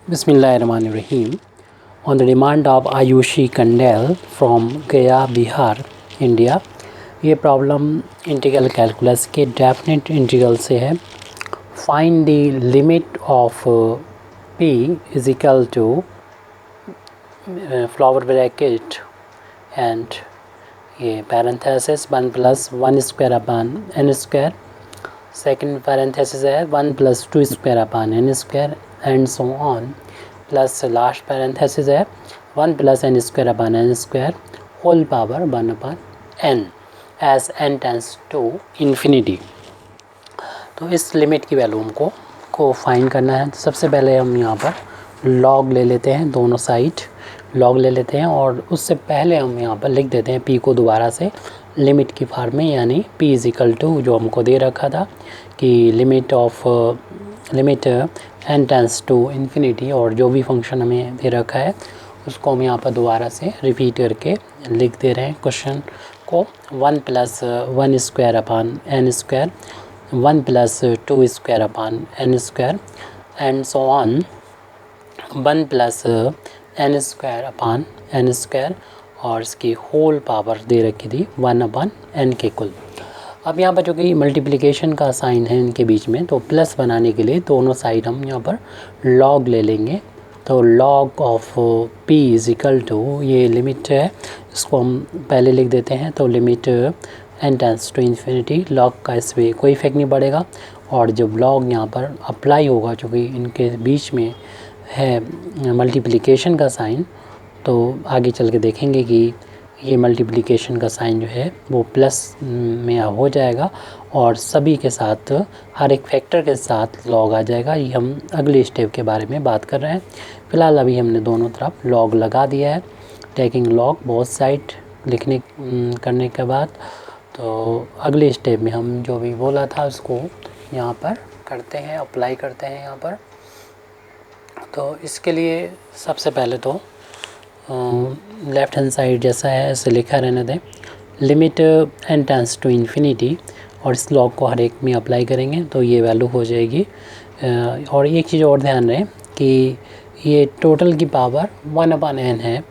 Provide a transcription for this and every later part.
Bismillahirrahmanirrahim. On the demand of Ayushi Kandel from Gaya, Bihar, India, ये problem integral calculus के definite integral से है. Find the limit of p is equal to flower bracket and ये parenthesis 1 plus 1 square upon n square. Second parenthesis है 1 plus 2 square upon n square and so on. Plus last parenthesis है 1 plus n square upon n square whole power 1 upon n as n tends to infinity. तो इस limit की value हमको find करना है. तो सबसे पहले हम यहाँ पर लॉग ले लेते हैं, दोनों साइड लॉग ले लेते हैं और उससे पहले हम यहाँ पर लिख देते हैं p को दोबारा से लिमिट की फॉर्म में, यानी p इज इक्वल टू जो हमको दे रखा था कि limit n tends to infinity, और जो भी फंक्शन हमें दे रखा है उसको हम यहाँ पर दोबारा से रिपीट करके लिख दे रहे हैं क्वेश्चन को. 1 plus 1 square upon n square, 1 plus 2 square upon n square and so on, 1 plus n square upon n square और इसकी होल पावर दे रखी थी 1 अपान n के कुल. अब यहाँ पर जो कि मल्टीप्लिकेशन का साइन है इनके बीच में, तो प्लस बनाने के लिए दोनों साइड हम यहाँ पर लॉग ले लेंगे. तो log of p is equal to, ये लिमिट है इसको हम पहले लिख देते हैं. तो limit n tends to infinity, log का इस पर कोई इफेक्ट नहीं पड़ेगा और जब लॉग यहाँ पर अप्लाई होगा चूँकि इनके बीच में है मल्टीप्लिकेशन का साइन, तो आगे चल के देखेंगे कि ये मल्टीप्लिकेशन का साइन जो है वो प्लस में हो जाएगा और सभी के साथ हर एक फैक्टर के साथ लॉग आ जाएगा. ये हम अगले स्टेप के बारे में बात कर रहे हैं. फ़िलहाल अभी हमने दोनों तरफ लॉग लगा दिया है. टेकिंग लॉग बोथ साइड लिखने करने के बाद तो अगले स्टेप में हम जो भी बोला था उसको यहाँ पर करते हैं, अप्लाई करते हैं यहाँ पर. तो इसके लिए सबसे पहले तो लेफ़्ट हैंड साइड जैसा है ऐसे लिखा रहने दें, limit n tends to infinity, और इस लॉग को हर एक में अप्लाई करेंगे तो ये वैल्यू हो जाएगी. और एक चीज़ और ध्यान रहे कि ये टोटल की पावर 1 अपान n है,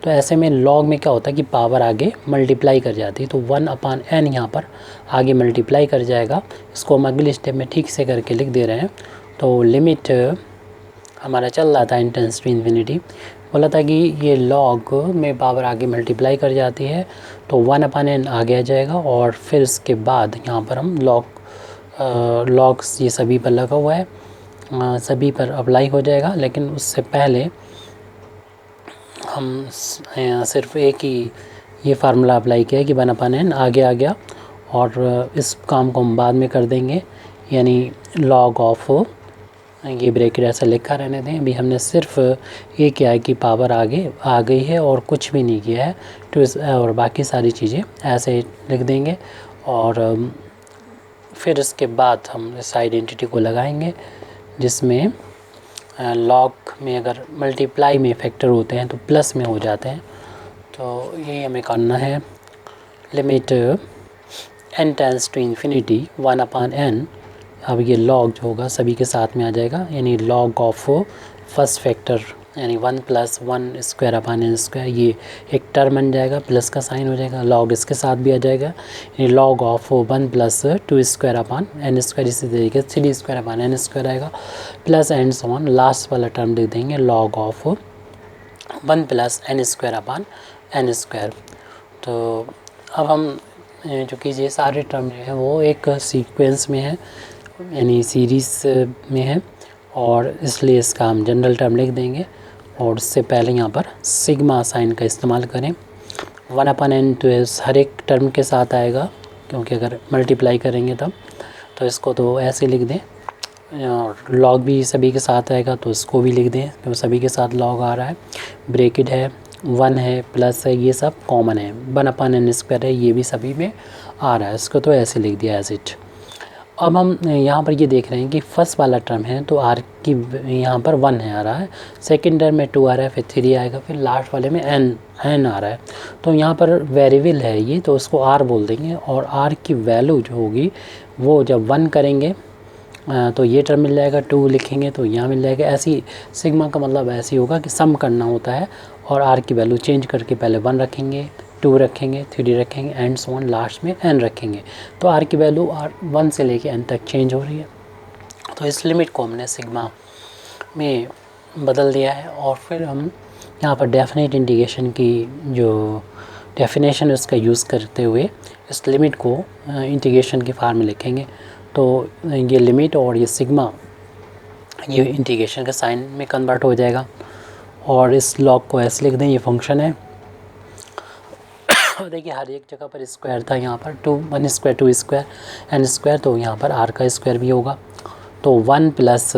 तो ऐसे में लॉग में क्या होता है कि पावर आगे मल्टीप्लाई कर जाती है, तो 1 अपान n यहाँ पर आगे मल्टीप्लाई कर जाएगा. इसको हम अगले स्टेप में ठीक से करके लिख दे रहे हैं. तो लिमिट हमारा चल रहा था n टेंस टू इन्फिनिटी, बोला था कि ये लॉग में पावर आगे मल्टीप्लाई कर जाती है तो 1 अपान n आगे आ जाएगा और फिर इसके बाद यहाँ पर हम लॉग्स ये सभी पर लगा हुआ है, सभी पर अप्लाई हो जाएगा. लेकिन उससे पहले हम सिर्फ एक ही ये फार्मूला अप्लाई किया है कि 1 अपान n आगे आ गया और इस काम को हम बाद में कर देंगे, यानी लॉग ऑफ ये ब्रैकेट ऐसा लिखा रहने दें. अभी हमने सिर्फ ये किया है कि पावर आगे आ गई है और कुछ भी नहीं किया है, तो और बाकी सारी चीज़ें ऐसे लिख देंगे. और फिर इसके बाद हम इस आइडेंटिटी को लगाएंगे जिसमें लॉग में अगर मल्टीप्लाई में फैक्टर होते हैं तो प्लस में हो जाते हैं. तो यही हमें करना है. Limit n tends to infinity 1 upon n, अब ये लॉग जो होगा सभी के साथ में आ जाएगा, यानी लॉग ऑफ फर्स्ट फैक्टर यानी 1 plus 1 square upon n square, ये एक टर्म बन जाएगा, प्लस का साइन हो जाएगा. लॉग इसके साथ भी आ जाएगा, यानी log of 1 plus 2 square upon n square, इसी तरीके से 3 स्क्वायर अपान n स्क्वायर आएगा. Plus and so on, last वाला टर्म लिख देंगे log of 1 plus n square upon n square. तो अब हम जो कि ये सारे टर्म जो हैं वो एक सीक्वेंस में है, यानी सीरीज़ में है, और इसलिए इसका हम जनरल टर्म लिख देंगे. और उससे पहले यहाँ पर सिग्मा साइन का इस्तेमाल करें. 1 अपान n तो हर एक टर्म के साथ आएगा क्योंकि अगर मल्टीप्लाई करेंगे तब, तो इसको तो ऐसे लिख दें. और लॉग भी सभी के साथ आएगा तो इसको भी लिख दें क्योंकि सभी के साथ लॉग आ रहा है. ब्रैकेट है, 1 है, प्लस है, ये सब कॉमन है. 1 अपान n स्क्वायर है, ये भी सभी में आ रहा है, इसको तो ऐसे लिख दिया एज इट. अब हम यहाँ पर ये देख रहे हैं कि फर्स्ट वाला टर्म है तो r की यहाँ पर 1 है आ रहा है, सेकंड टर्म में 2 आ रहा है, फिर 3 आएगा, फिर लास्ट वाले में n आ रहा है. तो यहाँ पर वेरिएबल है ये, तो उसको r बोल देंगे. और r की वैल्यू जो होगी वो जब 1 करेंगे तो ये टर्म मिल जाएगा, 2 लिखेंगे तो यहाँ मिल जाएगा। ऐसी सिग्मा का मतलब ऐसे ही होगा कि सम करना होता है और आर की वैल्यू चेंज करके पहले 1 रखेंगे, 2 रखेंगे, 3 रखेंगे एंड सो ऑन, लास्ट में n रखेंगे। तो आर की वैल्यू R1 से लेके n तक चेंज हो रही है। तो इस लिमिट को हमने सिग्मा में बदल दिया है और फिर हम यहाँ पर डेफिनेट इंटीग्रेशन की जो डेफिनेशन है उसका यूज़ करते हुए इस लिमिट को इंटीग्रेशन की फॉर्म में लिखेंगे। तो ये लिमिट और ये सिग्मा ये इंटीग्रेशन के साइन में कन्वर्ट हो जाएगा और इस लॉग को ऐसे लिख दें, ये फंक्शन है। देखिए हर एक जगह पर स्क्वायर था, यहाँ पर 2 1 स्क्वायर 2 स्क्वायर n स्क्वायर, तो यहाँ पर r का स्क्वायर भी होगा। तो 1 प्लस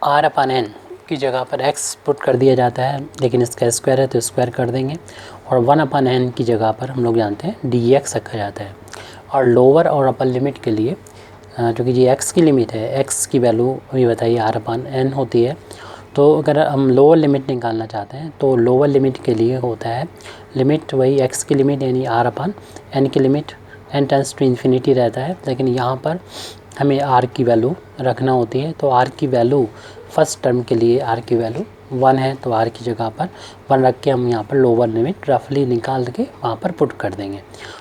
r अपन n की जगह पर x पुट कर दिया जाता है, लेकिन इसका स्क्वायर है तो स्क्वायर कर देंगे और 1 अपन n की जगह पर हम लोग जानते हैं dx रखा जाता है। और लोअर और अपर लिमिट के लिए क्योंकि ये x की लिमिट है, x की वैल्यू अभी बताइए r अपन n होती है। तो अगर हम लोअर लिमिट निकालना चाहते हैं तो लोअर लिमिट के लिए होता है लिमिट वही x की लिमिट यानी r अपन n की limit n tends to infinity रहता है, लेकिन यहाँ पर हमें r की वैल्यू रखना होती है। तो r की वैल्यू फर्स्ट टर्म के लिए r की वैल्यू 1 है, तो r की जगह पर 1 रख के हम यहाँ पर लोअर लिमिट रफली निकाल के वहाँ पर पुट कर देंगे।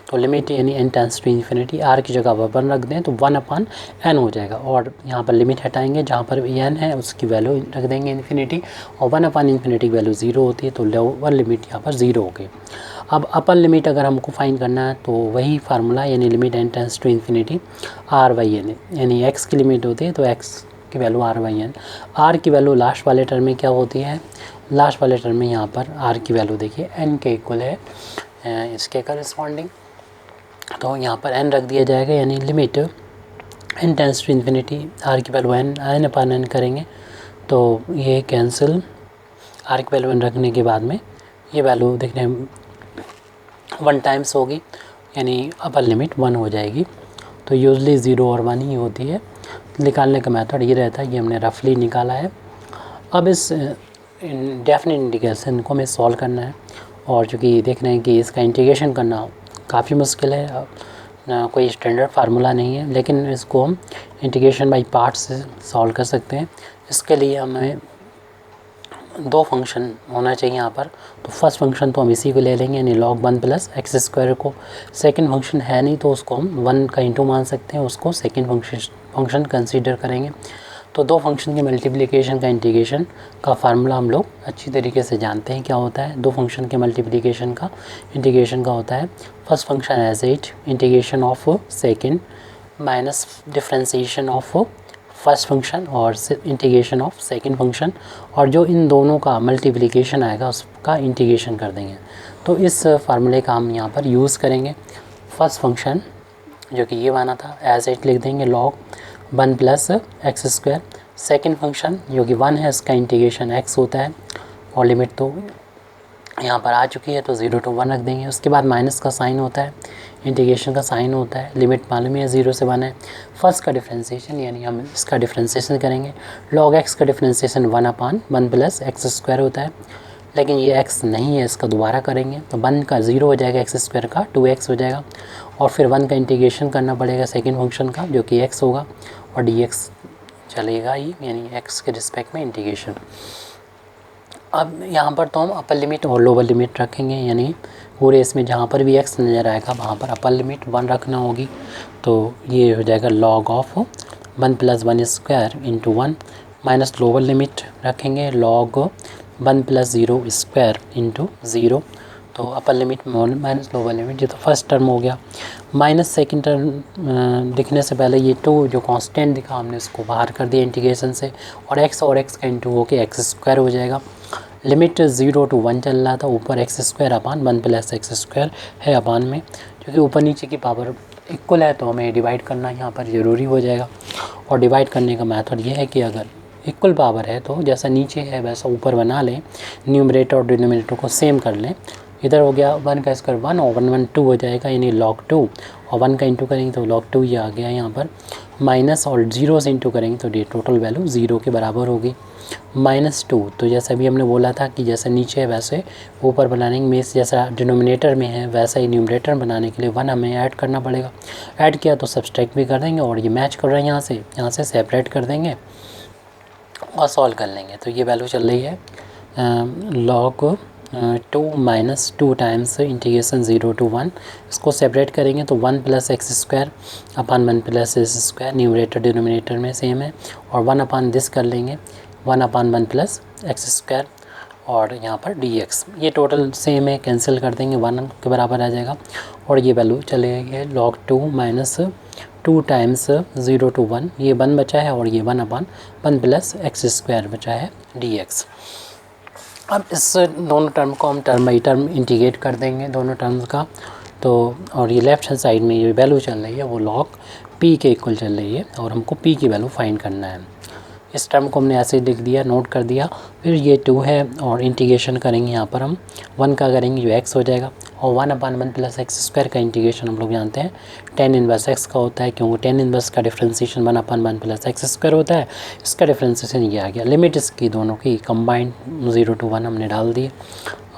तो लिमिट यानी n tends to infinity r की जगह पर 1 रख दें तो 1 अपन n हो जाएगा और यहाँ पर लिमिट हटाएंगे, जहाँ पर n है उसकी वैल्यू रख देंगे इन्फिनिटी और 1 अपन इन्फिनिटी की वैल्यू 0 होती है, तो लोअर लिमिट यहाँ पर 0 हो गई। अब अपर लिमिट अगर हमको फाइंड करना है तो वही फार्मूला यानी limit n tends to infinity r/n यानी x की लिमिट होती है तो x की वैल्यू r/n। r की वैल्यू लास्ट वाले टर्म में क्या होती है, लास्ट वाले टर्म में यहाँ पर r की वैल्यू देखिए n के इक्वल है इसके करस्पॉन्डिंग, तो यहाँ पर n रख दिया जाएगा यानी limit n tends to infinity r की वैल्यू n अपन n करेंगे तो ये कैंसिल, r की वैल्यू n रखने के बाद में ये वैल्यू देखने 1 टाइम्स होगी यानी अपर लिमिट 1 हो जाएगी। तो यूजली 0 और 1 ही होती है। निकालने का मेथड ये रहता है, ये हमने रफली निकाला है। अब इस डेफिनेट इंटीग्रेशन को हमें सॉल्व करना है और चूँकि देख रहे हैं कि इसका इंटीग्रेशन करना काफ़ी मुश्किल है, कोई स्टैंडर्ड फार्मूला नहीं है, लेकिन इसको हम इंटीग्रेशन बाई पार्ट्स से सॉल्व कर सकते हैं। इसके लिए हमें 2 फंक्शन होना चाहिए यहाँ पर। तो फर्स्ट फंक्शन तो हम इसी को ले लेंगे यानी log 1 प्लस एक्स स्क्वायर को। सेकंड फंक्शन है नहीं तो उसको हम 1 का इंटू मान सकते हैं, उसको सेकंड फंक्शन कंसीडर करेंगे। तो 2 फंक्शन के मल्टीप्लिकेशन का इंटीग्रेशन का फार्मूला हम लोग अच्छी तरीके से जानते हैं क्या होता है। 2 फंक्शन के मल्टीप्लिकेशन का इंटीग्रेशन का होता है first function as it integration of second minus differentiation of first function और इंटीग्रेशन ऑफ सेकंड फंक्शन, और जो इन दोनों का मल्टीप्लिकेशन आएगा उसका इंटीग्रेशन कर देंगे। तो इस फार्मूले का हम यहाँ पर यूज़ करेंगे। फर्स्ट फंक्शन जो कि ये माना था एज इट लिख देंगे log 1 plus x square. Second function जो कि 1 है उसका इंटीग्रेशन x होता है और लिमिट तो यहाँ पर आ चुकी है तो 0 to 1 रख देंगे। उसके बाद माइनस का साइन होता है, इंटीग्रेशन का साइन होता है, लिमिट मालूम है 0 से 1 है। फर्स्ट का डिफरेंशिएशन यानी हम इसका डिफरेंशिएशन करेंगे। log x का डिफरेंशिएशन 1/1 प्लस एक्स स्क्वायर होता है, लेकिन ये x नहीं है, इसका दोबारा करेंगे तो 1 का 0 हो जाएगा, एक्स स्क्वायर का 2x हो जाएगा और फिर 1 का इंटीग्रेशन करना पड़ेगा सेकेंड फंक्शन का जो कि x होगा और dx चलेगा ही यानी x के रिस्पेक्ट में इंटीग्रेशन। अब यहाँ पर तो हम अपर लिमिट और लोअर लिमिट रखेंगे यानी पूरे इसमें जहाँ पर भी x नज़र आएगा वहाँ पर अपर लिमिट 1 रखना होगी। तो ये हो जाएगा log of 1 plus 1 square into 1 minus lower limit रखेंगे log 1 प्लस 0 स्क्वायर इंटू 0। तो upper limit minus lower limit, ये तो फर्स्ट टर्म हो गया। माइनस सेकेंड टर्म दिखने से पहले ये 2 जो कांस्टेंट दिखा हमने उसको बाहर कर दिया इंटीग्रेशन से और x का इंटू होके एक्स स्क्वायर हो जाएगा। लिमिट 0 to 1 चल रहा था, ऊपर x square upon 1 plus x square है अपान में, क्योंकि ऊपर नीचे की पावर इक्वल है तो हमें डिवाइड करना यहाँ पर ज़रूरी हो जाएगा। और डिवाइड करने का मेथड ये है कि अगर इक्वल पावर है तो जैसा नीचे है वैसा ऊपर बना लें, न्यूमरेटर और डिनोमिनेटर को सेम कर लें। इधर हो गया 1 का स्क्वायर 1 और 1 1 2 हो जाएगा यानी log 2 और 1 का इंटू करेंगे तो log 2 ये आ गया यहाँ पर। माइनस और जीरो से इंटू करेंगे तो ये टोटल वैल्यू ज़ीरो के बराबर होगी। -2 तो जैसा अभी हमने बोला था कि जैसे नीचे है वैसे ऊपर बनाने में, जैसा डिनोमिनेटर में है वैसा ही न्यूमरेटर बनाने के लिए 1 हमें ऐड करना पड़ेगा। ऐड किया तो सब्सट्रैक्ट भी कर देंगे और ये मैच कर रहा है यहाँ से सेपरेट कर देंगे और सॉल्व कर लेंगे। तो ये वैल्यू चल रही है log 2 minus 2 times integration 0 to 1। इसको सेपरेट करेंगे तो 1 plus x square upon 1 plus S square, numerator denominator में सेम है, और 1 अपान दिस कर लेंगे 1 अपान 1 प्लस एक्स स्क्वायर और यहाँ पर dx, ये टोटल सेम है, कैंसिल कर देंगे 1 के बराबर आ जाएगा। और ये वैल्यू चलेगी log 2 माइनस 2 टाइम्स 0 to 1, ये 1 बचा है और ये 1 अपान 1 प्लस एक्स स्क्वायर बचा है dx। अब इस दोनों टर्म को हम टर्म बाई टर्म इंटीग्रेट कर देंगे दोनों टर्म्स का। तो और ये लेफ्ट हैंड साइड में ये वैल्यू चल रही है वो log p के इक्वल चल रही है और हमको p की वैल्यू फाइंड करना है। इस टर्म को हमने ऐसे लिख दिया, नोट कर दिया। फिर ये 2 है और इंटीग्रेशन करेंगे यहाँ पर हम 1 का करेंगे जो x हो जाएगा, और 1 अपान 1 प्लस एक्स स्क्वायर का इंटीग्रेशन हम लोग जानते हैं tan इनवर्स x का होता है, क्योंकि tan इनवर्स का डिफ्रेंसिएशन 1 अपान 1 प्लस एक्स स्क्वायर होता है। इसका डिफ्रेंसिएशन ये आ गया। लिमिट इसकी दोनों की कंबाइंड 0 to 1 हमने डाल दी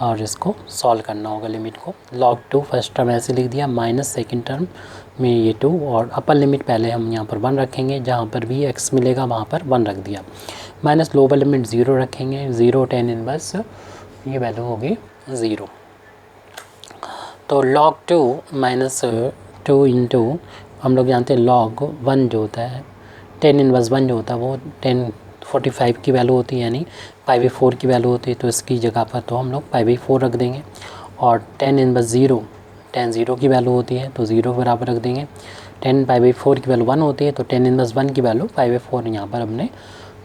और इसको सॉल्व करना होगा लिमिट को। log 2 फर्स्ट टर्म ऐसे लिख दिया, माइनस सेकेंड टर्म में ये 2, और अपर लिमिट पहले हम यहाँ पर 1 रखेंगे, जहाँ पर भी x मिलेगा वहाँ पर 1 रख दिया, माइनस लोअर लिमिट 0 रखेंगे, 0 tan इनवर्स ये वैल्यू होगी 0। तो log 2 माइनस 2 इंटू हम लोग जानते हैं log 1 जो होता है, tan इनवर्स 1 जो होता है वो 1045 की वैल्यू होती है, यानी π/4 की वैल्यू होती है। तो इसकी जगह पर तो हम लोग π/4 रख देंगे, और tan इनवर्स 0 tan 0 की वैल्यू होती है तो 0 के बराबर रख देंगे। tan π/4 की वैल्यू 1 होती है तो tan इनवर्स 1 की वैल्यू π/4 यहाँ पर हमने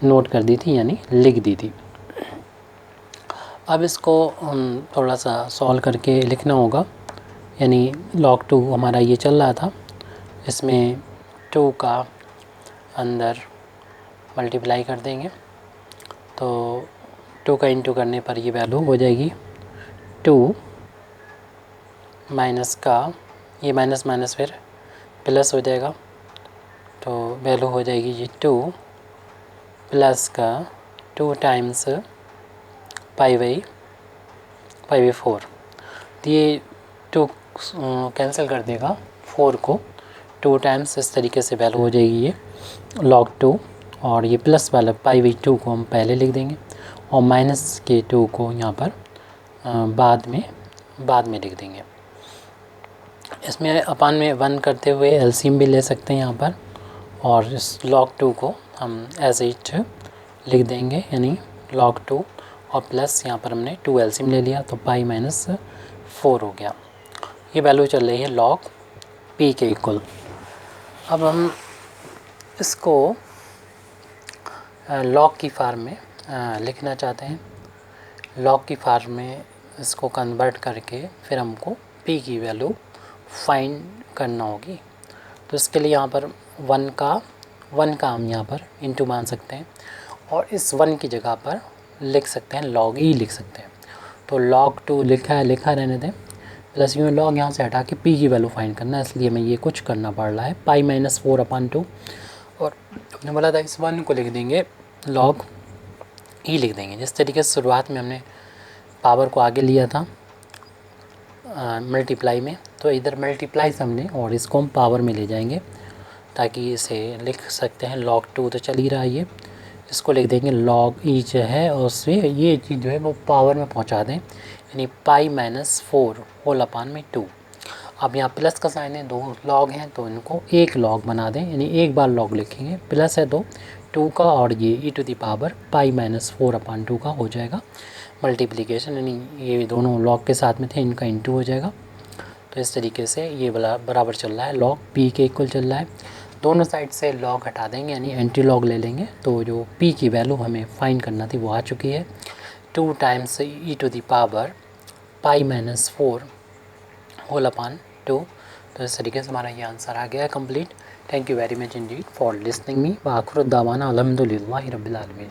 नोट कर दी थी, यानी लिख दी थी। अब इसको हम थोड़ा सा सॉल्व करके लिखना होगा, यानी log 2 हमारा ये चल रहा था, इसमें 2 का अंदर मल्टीप्लाई कर देंगे तो 2 का इंटू करने पर ये वैल्यू हो जाएगी 2 माइनस का ये माइनस माइनस फिर प्लस हो जाएगा, तो वैल्यू हो जाएगी ये 2 प्लस का 2 टाइम्स π/4। तो ये 2 कैंसिल कर देगा 4 को, 2 टाइम्स इस तरीके से वैल्यू हो जाएगी ये log 2, और ये प्लस वाला π/2 को हम पहले लिख देंगे और माइनस के 2 को यहाँ पर बाद में लिख देंगे। इसमें अपान में 1 करते हुए एलसीएम भी ले सकते हैं यहाँ पर, और इस log 2 को हम एज इट लिख देंगे, यानी log 2 और प्लस यहाँ पर हमने 2 एलसीएम ले लिया तो π-4 हो गया। ये वैल्यू चल रही है log p के इक्वल। अब हम इसको log की फार्म में लिखना चाहते हैं। log की फार्म में इसको कन्वर्ट करके फिर हमको p की वैल्यू फाइंड करना होगी। तो इसके लिए यहाँ पर 1 का हम यहाँ पर इंटू मान सकते हैं, और इस 1 की जगह पर लिख सकते हैं log e लिख सकते हैं। तो log 2 लिखा रहने दें, प्लस यूँ log यहाँ से हटा के p की वैल्यू फाइंड करना है, इसलिए हमें ये कुछ करना पड़ रहा है π-4/2, और हमने बोला था इस 1 को लिख देंगे log e लिख देंगे। जिस तरीके से शुरुआत में हमने पावर को आगे लिया था मल्टीप्लाई में, तो इधर मल्टीप्लाई से हमने और इसको हम पावर में ले जाएंगे ताकि इसे लिख सकते हैं log 2 तो चल ही रहा है ये, इसको लिख देंगे log e जो है, और उससे ये चीज़ जो है वो पावर में पहुंचा दें, यानी π-4/2। अब यहाँ प्लस का साइन है, 2 log हैं तो इनको एक log बना दें, यानी एक बार log लिखेंगे, प्लस है तो 2 का और ये e⁻π-4/2 का हो जाएगा मल्टीप्लिकेशन, यानी ये दोनों log के साथ में थे, इनका इंटू हो जाएगा। तो इस तरीके से ये बराबर चल रहा है log p के इक्वल चल रहा है। दोनों साइड से log हटा देंगे, यानी एंटी log ले लेंगे, तो जो p की वैल्यू हमें फाइंड करना थी वो आ चुकी है 2 टाइम्स e⁻π-4/2। तो इस तरीके से हमारा ये आंसर आ गया है complete. Thank you very much Indeed for listening me. व आखिर दावाना अल्हम्दुलिल्लाहि रब्बिल आलमीन।